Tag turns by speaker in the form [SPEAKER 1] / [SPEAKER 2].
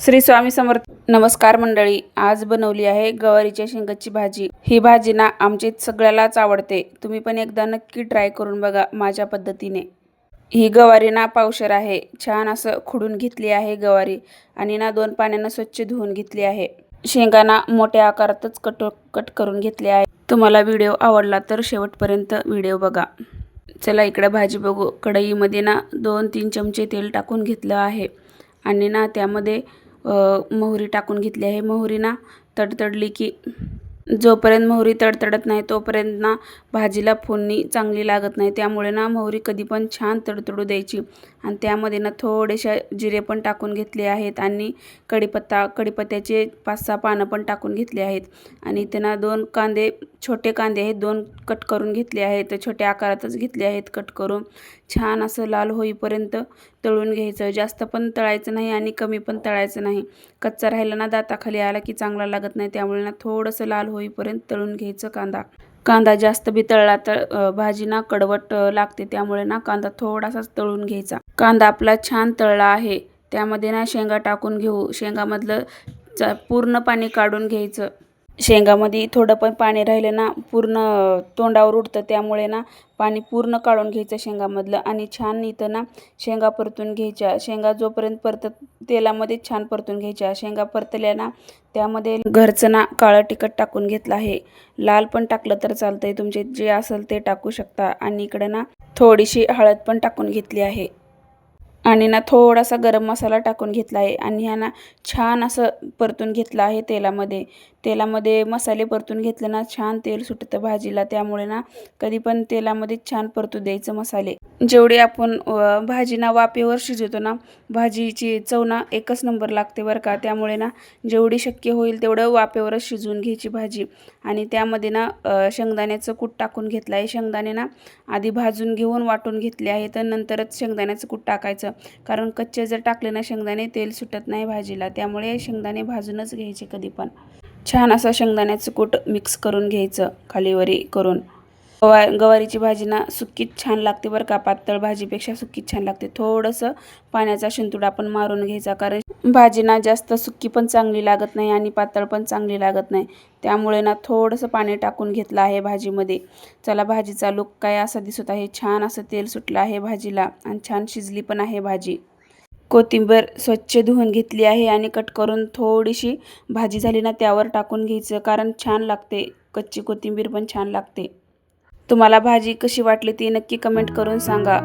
[SPEAKER 1] श्री स्वामी समर्थ. नमस्कार मंडळी, आज बनवली आहे गवारीच्या शेंगाची भाजी. ही भाजी ना आमच्या सगळ्यालाच आवडते. तुम्ही पण एकदा नक्की ट्राय करून बघा माझ्या पद्धतीने. ही गवारी ना पावशर आहे. छान असं खुडून घेतली आहे गवारी आणि ना 2 पाण्यानं स्वच्छ धुवून घेतली आहे. शेंगाना मोठ्या आकारातच कट करून घेतले आहे. तुम्हाला व्हिडिओ आवडला तर शेवटपर्यंत व्हिडिओ बघा. चला इकडे भाजी बघू. कढईमध्ये ना 2-3 चमचे तेल टाकून घेतलं आहे आणि ना त्यामध्ये मोहरी टाकून घेतली आहे. मोहरी ना तडतडली की जोपर्यंत मोहरी तडतडत नाही तोपर्यंत ना भाजीला फोडणी चांगली लागत नाही. त्यामुळे ना मोहरी कधी पण छान तडतडू द्यायची. आणि त्यामध्ये ना थोडेसे जिरे पण टाकून घेतले आहेत आणि कढीपत्त्याचे 5-6 पानं पण टाकून घेतले आहेत. आणि इथे ना 2 कांदे, छोटे कांदे आहेत, 2 कट करून घेतले आहेत. छोट्या आकारातच घेतले आहेत कट करून. छान असं लाल होईपर्यंत तळून घ्यायचं. जास्त पण तळायचं नाही आणि कमी पण तळायचं नाही. कच्चा राहिला ना दाताखाली आला की चांगला लागत नाही. त्यामुळे ना थोडंसं लाल होईपर्यंत तळून घ्यायचं कांदा जास्त बी तळला तर भाजी ना कडवट लागते. त्यामुळे ना कांदा थोडासाच तळून घ्यायचा. कांदा आपला छान तळला आहे. त्यामध्ये ना शेंगा टाकून घेऊ. शेंगामधलं पूर्ण पाणी काढून घ्यायचं. शेंगामध्ये थोडं पण पाणी राहिलं ना पूर्ण तोंडावर उडतं. त्यामुळे ना पाणी पूर्ण काढून घ्यायचं शेंगामधलं. आणि छान इथं ना शेंगा परतून घ्यायच्या. शेंगा जोपर्यंत परतत तेलामध्ये छान परतून घ्यायच्या. शेंगा परतल्या ना त्यामध्ये घरचं ना काळं तिखट टाकून घेतलं आहे. लाल पण टाकलं तर चालतंय, तुमचे जे असेल ते टाकू शकता. आणि इकडे ना थोडीशी हळद पण टाकून घेतली आहे. आणि ना थोडासा गरम मसाला टाकून घेतला आहे. आणि ह्या ना छान असं परतून घेतलं आहे तेलामध्ये मसाले परतून घेतले ना छान तेल सुटतं भाजीला. त्यामुळे ना कधी पण तेलामध्ये छान परतू द्यायचं मसाले. जेवढी आपण भाजी ना वाफेवर शिजवतो ना, भाजीची चव ना एकच नंबर लागते बरं का. त्यामुळे ना जेवढी शक्य होईल तेवढं वाफेवरच शिजवून घ्यायची भाजी. आणि त्यामध्ये ना शेंगदाण्याचं कूट टाकून घेतलं आहे. शेंगदाणे ना आधी भाजून घेऊन वाटून घेतले आहे, तर नंतरच शेंगदाण्याचं कूट टाकायचं. कारण कच्चे जर टाकले ना शेंगदाणे तेल सुटत नाही भाजीला. त्यामुळे शेंगदाणे भाजूनच घ्यायचे कधी पण. छान असं शेंगदाण्याचं कूट मिक्स करून घ्यायचं खालीवरी करून. गवारीची भाजी ना सुक्कीच छान लागते बरं का. पातळ भाजीपेक्षा सुक्कीच छान लागते. थोडंसं पाण्याचा शिंतोडा आपण मारून घ्यायचा. कारण भाजी ना जास्त सुक्की पण चांगली लागत नाही आणि पातळ पण चांगली लागत नाही. त्यामुळे ना थोडंसं पाणी टाकून घेतलं आहे भाजीमध्ये. चला भाजीचा लुक काय असा दिसत आहे. छान असं तेल सुटलं आहे भाजीला आणि छान शिजली पण आहे भाजी. कोथिंबीर स्वच्छ धुवून घेतली आहे आणि कट करून थोडीशी भाजी झाली ना त्यावर टाकून घ्यायचं. कारण छान लागते. कच्ची कोथिंबीर पण छान लागते. तुम्हाला भाजी कशी वाटली ती नक्की कमेंट करून सांगा.